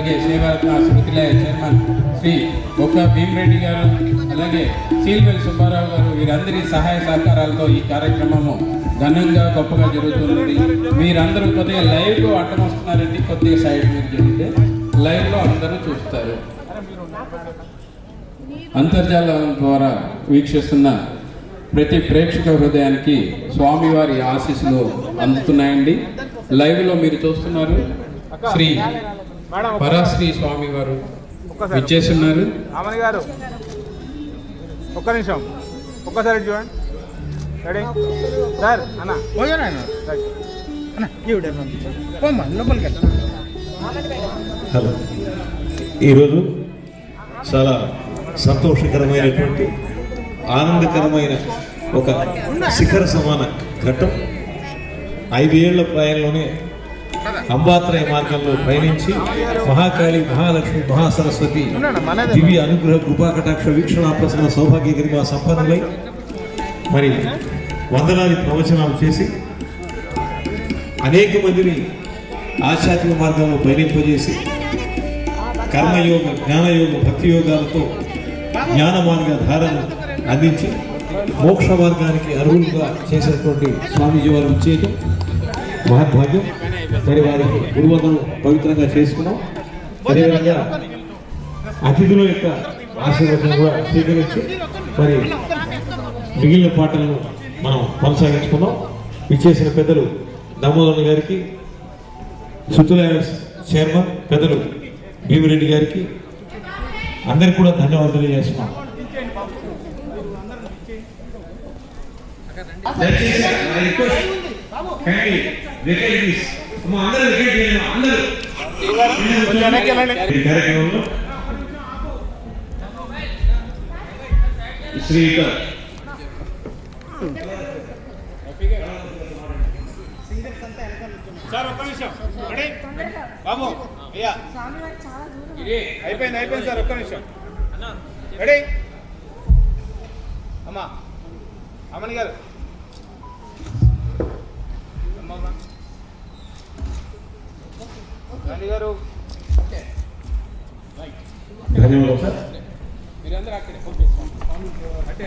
అలాగే సేవారత్న స్మృతిలయ చైర్మన్ శ్రీ బొక్క భీమరెడ్డి గారు, అలాగే సీల్వెల్ సుబ్బారావు గారు, వీరందరి సహాయ సహకారాలతో ఈ కార్యక్రమము ఘనంగా గొప్పగా జరుగుతున్నది. మీరందరూ కొద్దిగా లైవ్లో అడ్డం వస్తున్నారండి, కొద్దిగా సైడ్ మీరు జరిగితే లైవ్లో అందరూ చూస్తారు. అంతర్జాలం ద్వారా వీక్షిస్తున్న ప్రతి ప్రేక్షక హృదయానికి స్వామివారి ఆశీస్సులు అందుతున్నాయండి. లైవ్లో మీరు చూస్తున్నారు శ్రీ పరాశ్రీ స్వామి వారు విచ్చేస్తున్నారు. అమని గారు ఒక్క నిమిషం, ఒక్కసారి చూడండి. రెడీ సార్ అన్న హలో, ఈరోజు చాలా సంతోషకరమైనటువంటి ఆనందకరమైన ఒక శిఖర సమాన ఘట్టం. 5 ఏళ్ల ప్రాయంలోనే అంబాత్రయ మార్గంలో పయనించి మహాకాళి, మహాలక్ష్మి, మహాసరస్వతి దివ్య అనుగ్రహ కృపాకటాక్ష వీక్షణ ప్రసన్న సౌభాగ్య గరిమా సంపన్నులై మరి వందలాది ప్రవచనాలు చేసి అనేక మందిని ఆధ్యాత్మిక మార్గంలో పయనింపజేసి కర్మయోగ, జ్ఞానయోగ, భక్తి యోగాలతో జ్ఞాన మార్గ ధారను అందించి మోక్ష మార్గానికి అర్హులుగా చేసినటువంటి స్వామీజీ వారు ఇచ్చేయటం మహద్భాగ్యం. మరి వారికి గురువందనం పవిత్రంగా చేసుకున్నాం. అదేవిధంగా అతిథుల యొక్క ఆశీర్వచనం కూడా స్వీకరించి మరి మిగిలిన పాటలను మనం కొనసాగించుకున్నాం. ఇచ్చేసిన పెద్దలు దామోదరన్ గారికి, సుతులయ చైర్మన్ పెద్దలు భీమిరెడ్డి గారికి అందరికి కూడా ధన్యవాదాలు తెలియజేస్తున్నాం. శ్రీయుత సార్ ఒక్క నిమిషం బాబు అయ్యా అయిపోయింది సార్, ఒక్క నిమిషం. రెడీ అమ్మా అమ్మని గారు గారు ధన్యవాదాలు సార్. మీరందరూ అక్కడే అటే